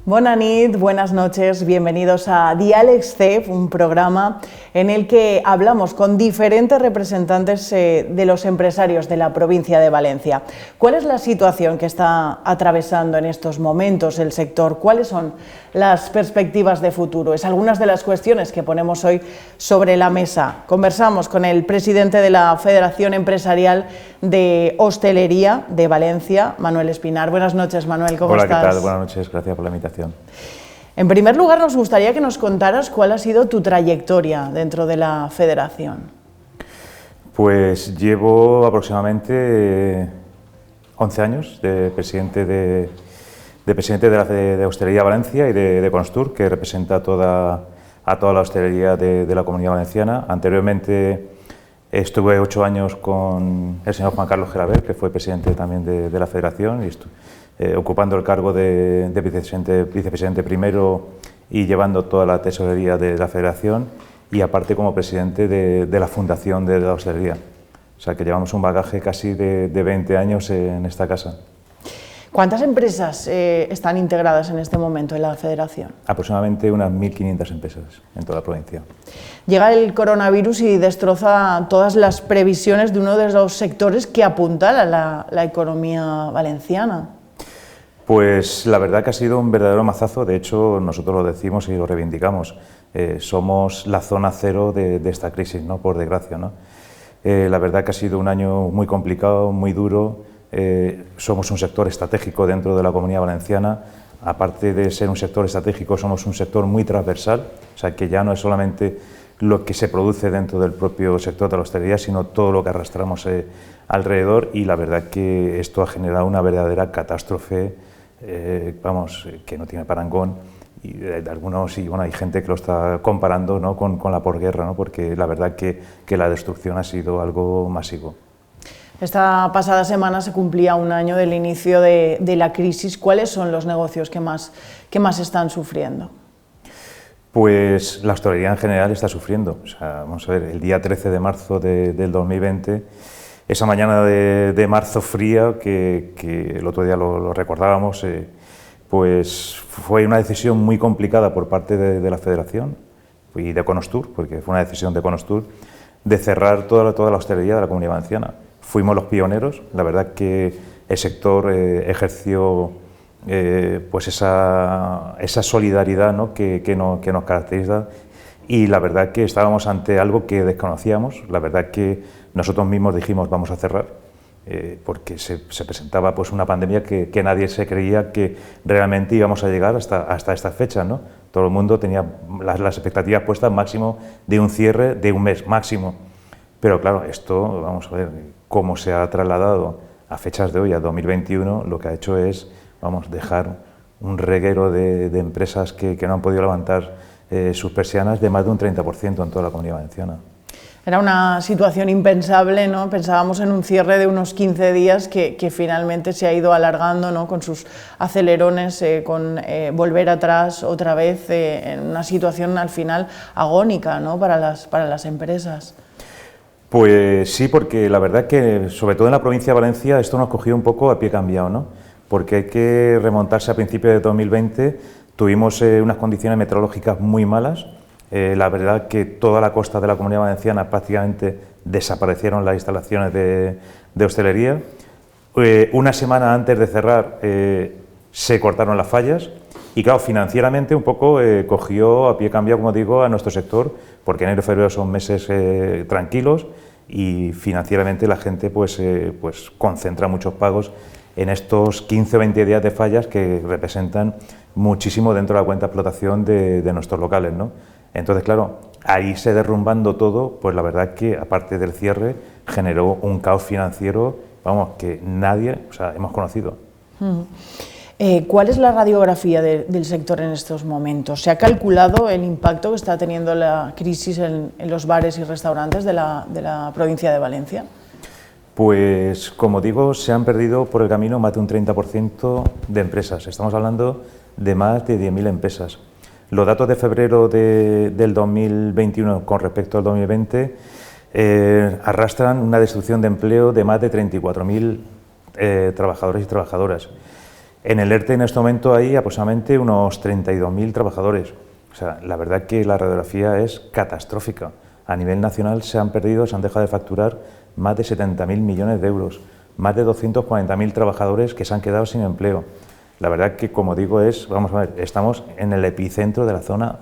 Bona nit, buenas noches, bienvenidos a Diàlegs CEF, un programa en el que hablamos con diferentes representantes de los empresarios de la provincia de Valencia. ¿Cuál es la situación que está atravesando en estos momentos el sector? ¿Cuáles son las perspectivas de futuro? Es algunas de las cuestiones que ponemos hoy sobre la mesa. Conversamos con el presidente de la Federación Empresarial de Hostelería de Valencia, Manuel Espinar. Buenas noches, Manuel, ¿cómo estás? Hola, ¿qué tal? Buenas noches, gracias por la invitación. En primer lugar, nos gustaría que nos contaras cuál ha sido tu trayectoria dentro de la Federación. Pues llevo aproximadamente 11 años de presidente de Hostelería Valencia y de Conastur, que representa a toda la hostelería de la Comunidad Valenciana. Anteriormente estuve 8 años con el señor Juan Carlos Gelabert, que fue presidente también de la Federación, y ocupando el cargo de vicepresidente primero y llevando toda la tesorería de la Federación, y aparte como presidente de la Fundación de la Hostelería. O sea que llevamos un bagaje casi de 20 años en esta casa. ¿Cuántas empresas están integradas en este momento en la Federación? Aproximadamente unas 1.500 empresas en toda la provincia. Llega el coronavirus y destroza todas las previsiones de uno de los sectores que apuntala la economía valenciana. Pues la verdad que ha sido un verdadero mazazo. De hecho, nosotros lo decimos y lo reivindicamos. Somos la zona cero de esta crisis, ¿no? Por desgracia, ¿no? La verdad que ha sido un año muy complicado, muy duro. Somos un sector estratégico dentro de la Comunidad Valenciana. Aparte de ser un sector estratégico, somos un sector muy transversal, o sea que ya no es solamente lo que se produce dentro del propio sector de la hostelería, sino todo lo que arrastramos alrededor, y la verdad que esto ha generado una verdadera catástrofe, que no tiene parangón, y bueno, hay gente que lo está comparando, ¿no?, con la posguerra, ¿no?, porque la verdad que la destrucción ha sido algo masivo. Esta pasada semana se cumplía un año del inicio de la crisis. ¿Cuáles son los negocios que más están sufriendo? Pues la hostelería en general está sufriendo. O sea, vamos a ver, el día 13 de marzo del 2020, esa mañana de marzo fría, que el otro día lo recordábamos, pues fue una decisión muy complicada por parte de la Federación y de Conastur, porque fue una decisión de Conastur, de cerrar toda la hostelería de la Comunidad Valenciana. Fuimos los pioneros, la verdad que el sector ejerció pues esa solidaridad, ¿no?, que nos caracteriza, y la verdad que estábamos ante algo que desconocíamos. La verdad que nosotros mismos dijimos vamos a cerrar, porque se presentaba pues una pandemia que nadie se creía que realmente íbamos a llegar hasta estas fechas, ¿no? Todo el mundo tenía las expectativas puestas máximo de un cierre de un mes máximo. Pero claro, esto, vamos a ver, cómo se ha trasladado a fechas de hoy, a 2021, lo que ha hecho es, dejar un reguero de empresas que no han podido levantar sus persianas de más de un 30% en toda la Comunidad Valenciana. Era una situación impensable, ¿no? Pensábamos en un cierre de unos 15 días que finalmente se ha ido alargando, ¿no?, con sus acelerones, con volver atrás otra vez, en una situación al final agónica, ¿no?, para las empresas. Pues sí, porque la verdad que, sobre todo en la provincia de Valencia, esto nos cogió un poco a pie cambiado, ¿no? Porque hay que remontarse a principios de 2020, tuvimos unas condiciones meteorológicas muy malas. La verdad que toda la costa de la Comunidad Valenciana prácticamente desaparecieron las instalaciones de hostelería. Una semana antes de cerrar se cortaron las fallas, y claro, financieramente un poco cogió a pie cambiado, como digo, a nuestro sector, porque enero y febrero son meses tranquilos, y financieramente la gente pues concentra muchos pagos en estos 15 o 20 días de fallas, que representan muchísimo dentro de la cuenta de explotación de nuestros locales, ¿no? Entonces, claro, ahí se derrumbando todo, pues la verdad que, aparte del cierre, generó un caos financiero, que nadie, hemos conocido. ¿Cuál es la radiografía del sector en estos momentos? ¿Se ha calculado el impacto que está teniendo la crisis en los bares y restaurantes de la provincia de Valencia? Pues, como digo, se han perdido por el camino más de un 30% de empresas. Estamos hablando de más de 10.000 empresas. Los datos de febrero del 2021 con respecto al 2020 arrastran una destrucción de empleo de más de 34.000 trabajadores y trabajadoras. En el ERTE en este momento hay aproximadamente unos 32.000 trabajadores. O sea, la verdad que la radiografía es catastrófica. A nivel nacional se han dejado de facturar más de 70.000 millones de euros, más de 240.000 trabajadores que se han quedado sin empleo. La verdad que, como digo, vamos a ver, estamos en el epicentro de la zona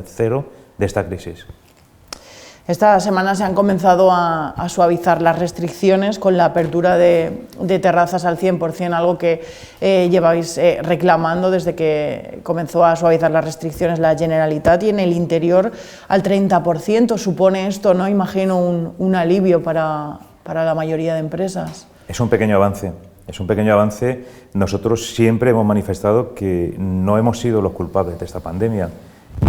cero de esta crisis. Esta semana se han comenzado a suavizar las restricciones con la apertura de terrazas al 100%, algo que lleváis reclamando desde que comenzó a suavizar las restricciones la Generalitat, y en el interior al 30%. Supone esto, ¿no? Imagino un alivio para la mayoría de empresas. Es un pequeño avance. Es un pequeño avance. Nosotros siempre hemos manifestado que no hemos sido los culpables de esta pandemia,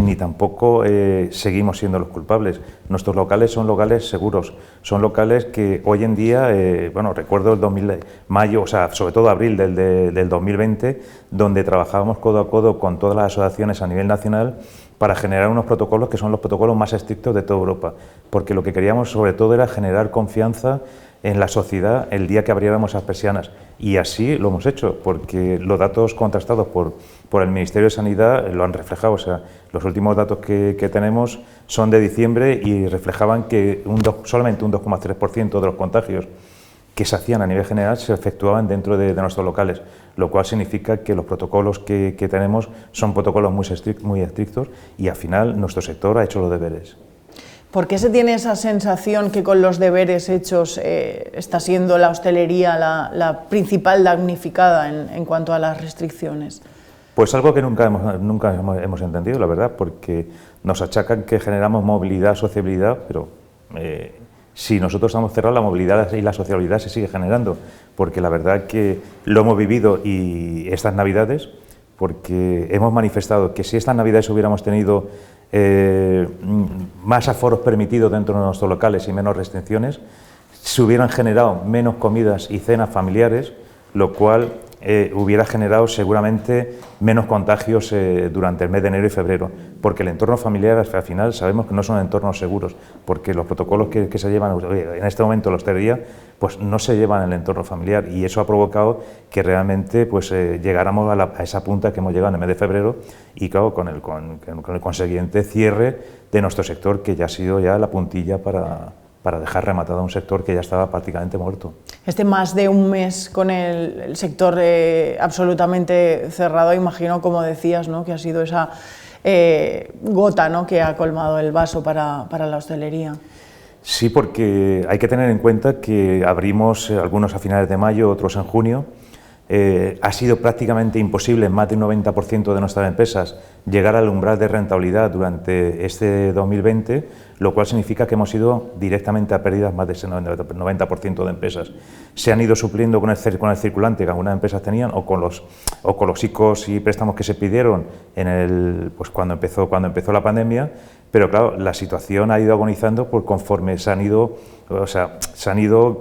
ni tampoco seguimos siendo los culpables. Nuestros locales son locales seguros, son locales que hoy en día, bueno, recuerdo el mayo, o sea, sobre todo abril del 2020, donde trabajábamos codo a codo con todas las asociaciones a nivel nacional para generar unos protocolos que son los protocolos más estrictos de toda Europa, porque lo que queríamos sobre todo era generar confianza en la sociedad el día que abriéramos las persianas, y así lo hemos hecho, porque los datos contrastados por el Ministerio de Sanidad lo han reflejado. O sea, los últimos datos que tenemos son de diciembre y reflejaban que solamente un 2,3% de los contagios que se hacían a nivel general se efectuaban dentro de nuestros locales, lo cual significa que los protocolos que tenemos son protocolos muy estrictos, y al final nuestro sector ha hecho los deberes. ¿Por qué se tiene esa sensación que con los deberes hechos está siendo la hostelería la principal damnificada en cuanto a las restricciones? Pues algo que nunca hemos entendido, la verdad, porque nos achacan que generamos movilidad, sociabilidad, pero si nosotros estamos cerrados, la movilidad y la sociabilidad se sigue generando, porque la verdad que lo hemos vivido, y estas Navidades, porque hemos manifestado que si estas Navidades hubiéramos tenido más aforos permitidos dentro de nuestros locales y menos restricciones, se hubieran generado menos comidas y cenas familiares, lo cual hubiera generado seguramente menos contagios durante el mes de enero y febrero, porque el entorno familiar al final sabemos que no son entornos seguros, porque los protocolos que se llevan en este momento en la hostelería pues no se llevan en el entorno familiar, y eso ha provocado que realmente pues llegáramos a esa punta que hemos llegado en el mes de febrero, y claro, con el consiguiente cierre de nuestro sector, que ya ha sido ya la puntilla para dejar rematado a un sector que ya estaba prácticamente muerto. Más de un mes con el sector absolutamente cerrado, imagino, como decías, ¿no?, que ha sido esa gota, ¿no?, que ha colmado el vaso para la hostelería. Sí, porque hay que tener en cuenta que abrimos algunos a finales de mayo, otros en junio. Ha sido prácticamente imposible en más de un 90% de nuestras empresas llegar al umbral de rentabilidad durante este 2020, lo cual significa que hemos ido directamente a pérdidas más de ese 90% de empresas. Se han ido supliendo con el circulante que algunas empresas tenían, o con los ICOs y préstamos que se pidieron pues cuando empezó la pandemia, pero claro, la situación ha ido agonizando conforme se han ido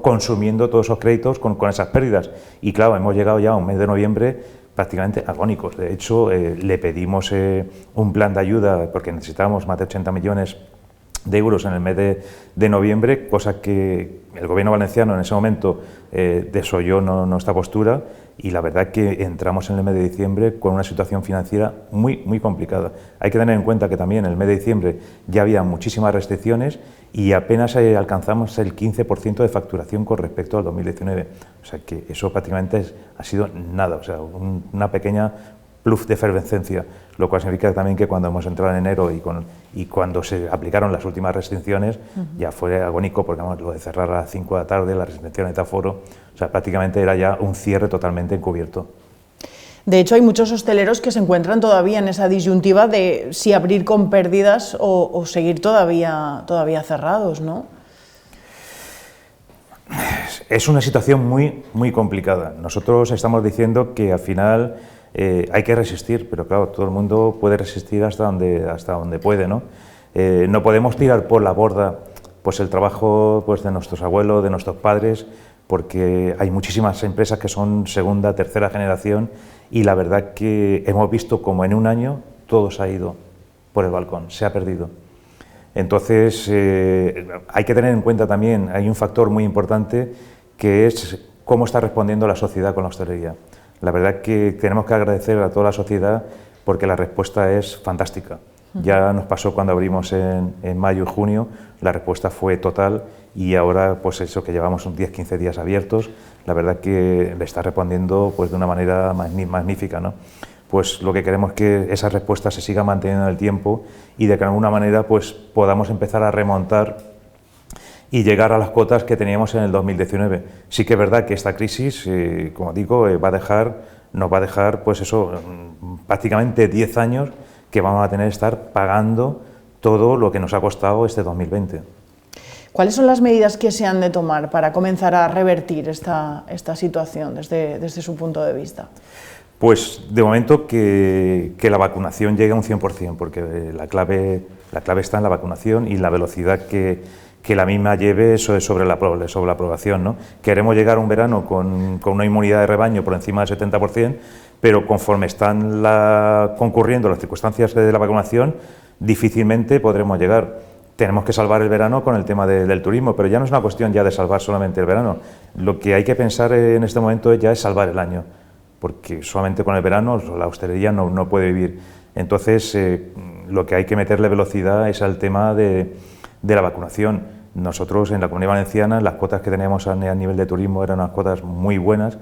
consumiendo todos esos créditos con esas pérdidas, y claro, hemos llegado ya a un mes de noviembre prácticamente agónicos. De hecho, le pedimos un plan de ayuda porque necesitábamos más de 80 millones de euros en el mes de noviembre, cosa que el gobierno valenciano en ese momento desoyó nuestra postura, y la verdad que entramos en el mes de diciembre con una situación financiera muy complicada. Hay que tener en cuenta que también en el mes de diciembre ya había muchísimas restricciones y apenas alcanzamos el 15% de facturación con respecto al 2019. O sea que eso prácticamente ha sido nada, o sea, una pequeña plus de efervescencia, lo cual significa también que cuando hemos entrado en enero y cuando se aplicaron las últimas restricciones, ya fue agónico, porque vamos, lo de cerrar a las 5 de la tarde, las restricciones de aforo, o sea, prácticamente era ya un cierre totalmente encubierto. De hecho, hay muchos hosteleros que se encuentran todavía en esa disyuntiva de si abrir con pérdidas o seguir todavía cerrados, ¿no? Es una situación muy complicada. Nosotros estamos diciendo que al final hay que resistir, pero claro, todo el mundo puede resistir hasta donde puede, ¿no? No podemos tirar por la borda pues el trabajo pues de nuestros abuelos, de nuestros padres, porque hay muchísimas empresas que son segunda, tercera generación, y la verdad que hemos visto como en un año todo se ha ido por el balcón, se ha perdido. Entonces hay que tener en cuenta también, hay un factor muy importante que es cómo está respondiendo la sociedad con la hostelería. La verdad que tenemos que agradecer a toda la sociedad porque la respuesta es fantástica. Ya nos pasó cuando abrimos en mayo y junio, la respuesta fue total y ahora pues eso que llevamos un 10-15 días abiertos, la verdad que le está respondiendo pues de una manera magnífica, ¿no? Pues lo que queremos es que esa respuesta se siga manteniendo en el tiempo y de que de alguna manera pues podamos empezar a remontar y llegar a las cotas que teníamos en el 2019. Sí que es verdad que esta crisis, como digo, nos va a dejar pues eso, prácticamente 10 años que vamos a tener que estar pagando todo lo que nos ha costado este 2020. ¿Cuáles son las medidas que se han de tomar para comenzar a revertir esta situación desde su punto de vista? Pues de momento que la vacunación llegue a un 100%, porque la clave está en la vacunación y la velocidad que la misma lleve sobre la aprobación, ¿no? Queremos llegar a un verano con una inmunidad de rebaño por encima del 70%, pero conforme están concurriendo las circunstancias de la vacunación, difícilmente podremos llegar. Tenemos que salvar el verano con el tema del turismo, pero ya no es una cuestión ya de salvar solamente el verano. Lo que hay que pensar en este momento ya es salvar el año, porque solamente con el verano la hostelería no puede vivir. Entonces, lo que hay que meterle velocidad es al tema de la vacunación. Nosotros en la Comunidad Valenciana las cuotas que teníamos a nivel de turismo eran unas cuotas muy buenas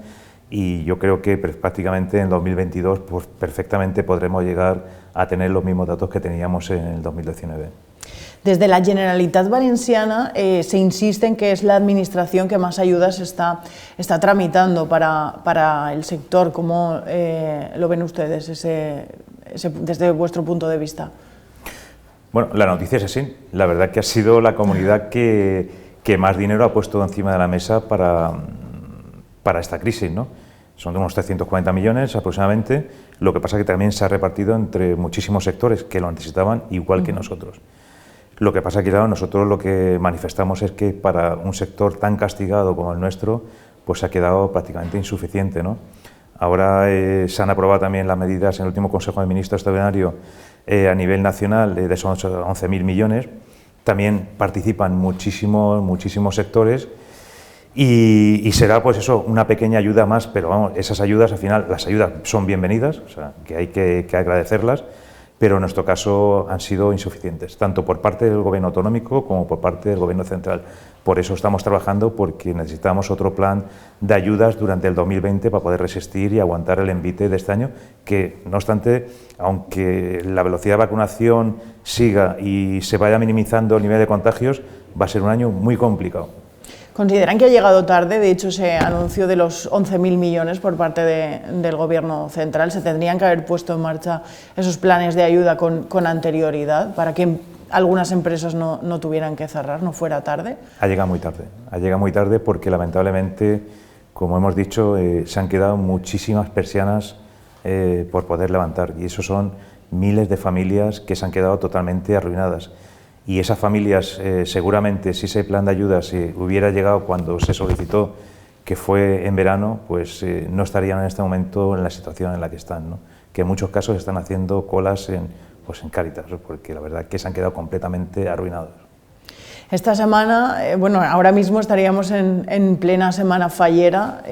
y yo creo que prácticamente en 2022 pues, perfectamente podremos llegar a tener los mismos datos que teníamos en el 2019. Desde la Generalitat Valenciana se insiste en que es la administración que más ayudas está tramitando para el sector. ¿Cómo lo ven ustedes desde vuestro punto de vista? Bueno, la noticia es así. La verdad que ha sido la comunidad que más dinero ha puesto encima de la mesa para esta crisis, ¿no? Son de unos 340 millones aproximadamente, lo que pasa que también se ha repartido entre muchísimos sectores que lo necesitaban igual que nosotros. Lo que pasa que, claro, nosotros lo que manifestamos es que para un sector tan castigado como el nuestro, pues ha quedado prácticamente insuficiente, ¿no? Ahora se han aprobado también las medidas en el último Consejo de Ministros extraordinario a nivel nacional de esos 11.000 millones. También participan muchísimos sectores y será pues eso, una pequeña ayuda más, pero vamos, esas ayudas al final, las ayudas son bienvenidas, o sea, que hay que agradecerlas, pero en nuestro caso han sido insuficientes, tanto por parte del Gobierno autonómico como por parte del Gobierno central. Por eso estamos trabajando, porque necesitamos otro plan de ayudas durante el 2020 para poder resistir y aguantar el envite de este año, que no obstante, aunque la velocidad de vacunación siga y se vaya minimizando el nivel de contagios, va a ser un año muy complicado. ¿Consideran que ha llegado tarde? De hecho, ese anuncio de los 11.000 millones por parte del Gobierno central, ¿se tendrían que haber puesto en marcha esos planes de ayuda con anterioridad para que algunas empresas no tuvieran que cerrar, no fuera tarde? Ha llegado muy tarde porque lamentablemente, como hemos dicho, se han quedado muchísimas persianas por poder levantar y eso son miles de familias que se han quedado totalmente arruinadas. Y esas familias, seguramente, si ese plan de ayuda hubiera llegado cuando se solicitó, que fue en verano, pues no estarían en este momento en la situación en la que están, ¿no? Que en muchos casos están haciendo colas en Cáritas, porque la verdad es que se han quedado completamente arruinados. Esta semana, bueno, ahora mismo estaríamos en plena semana fallera.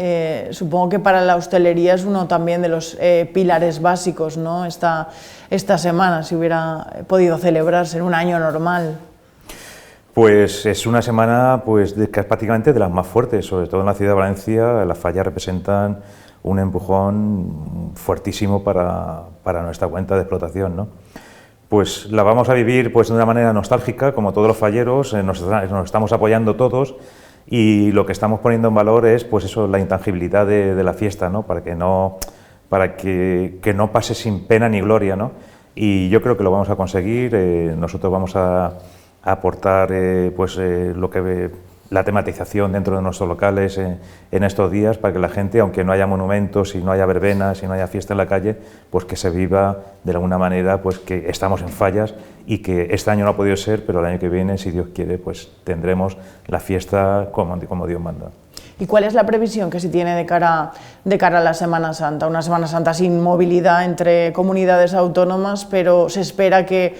Supongo que para la hostelería es uno también de los pilares básicos, ¿no? Esta semana, si hubiera podido celebrarse en un año normal. Pues es una semana pues, que es prácticamente de las más fuertes, sobre todo en la ciudad de Valencia. Las fallas representan un empujón fuertísimo para nuestra cuenta de explotación, ¿no? Pues la vamos a vivir pues, de una manera nostálgica, como todos los falleros, nos estamos apoyando todos y lo que estamos poniendo en valor es pues eso, la intangibilidad de la fiesta, ¿no? Para que no pase sin pena ni gloria, ¿no? Y yo creo que lo vamos a conseguir. Nosotros vamos a aportar la tematización dentro de nuestros locales en estos días para que la gente, aunque no haya monumentos y no haya verbenas y no haya fiesta en la calle, pues que se viva de alguna manera pues que estamos en fallas y que este año no ha podido ser, pero el año que viene, si Dios quiere, pues tendremos la fiesta como Dios manda. ¿Y cuál es la previsión que se tiene de cara a la Semana Santa? Una Semana Santa sin movilidad entre comunidades autónomas, pero se espera que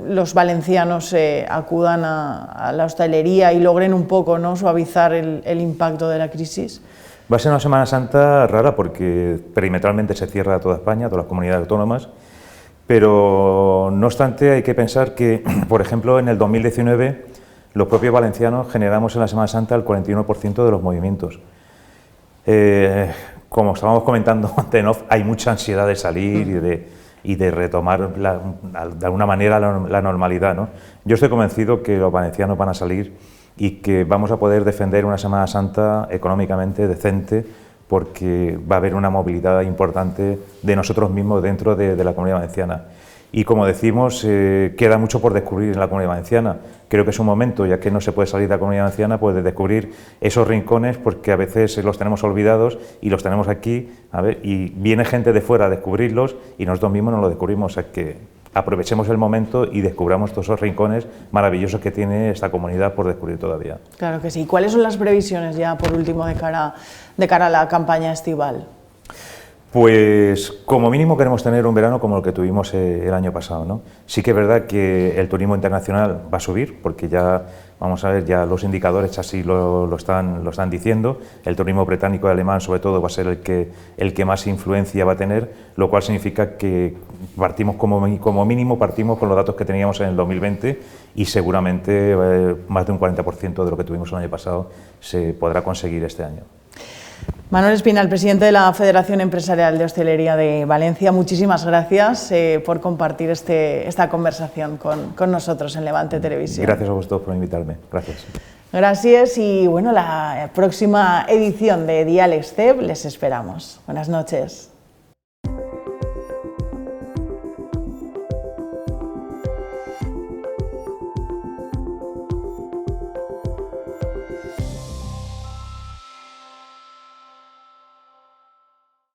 los valencianos acudan a la hostelería y logren un poco, ¿no?, suavizar el impacto de la crisis. Va a ser una Semana Santa rara porque perimetralmente se cierra toda España, todas las comunidades autónomas, pero no obstante hay que pensar que, por ejemplo, en el 2019 los propios valencianos generamos en la Semana Santa el 41% de los movimientos. Como estábamos comentando antes, ¿no?, hay mucha ansiedad de salir y de retomar de alguna manera la normalidad, ¿no? Yo estoy convencido que los valencianos van a salir y que vamos a poder defender una Semana Santa económicamente decente, porque va a haber una movilidad importante de nosotros mismos dentro de la Comunidad Valenciana. Y como decimos, queda mucho por descubrir en la Comunidad Valenciana. Creo que es un momento, ya que no se puede salir de la Comunidad Valenciana, pues de descubrir esos rincones, porque a veces los tenemos olvidados y los tenemos aquí, y viene gente de fuera a descubrirlos y nosotros mismos no los descubrimos. O sea que aprovechemos el momento y descubramos todos esos rincones maravillosos que tiene esta comunidad por descubrir todavía. Claro que sí. ¿Cuáles son las previsiones ya, por último, de cara a la campaña estival? Pues como mínimo queremos tener un verano como el que tuvimos el año pasado, ¿no? Sí que es verdad que el turismo internacional va a subir, porque ya, vamos a ver, ya los indicadores así lo están diciendo. El turismo británico y alemán, sobre todo, va a ser el que más influencia va a tener, lo cual significa que partimos como mínimo partimos con los datos que teníamos en el 2020 y seguramente más de un 40% de lo que tuvimos el año pasado se podrá conseguir este año. Manuel Espinal, presidente de la Federación Empresarial de Hostelería de Valencia, muchísimas gracias por compartir esta conversación con nosotros en Levante Televisión. Gracias a vosotros por invitarme. Gracias. Gracias y bueno, la próxima edición de Diálegs CEB les esperamos. Buenas noches.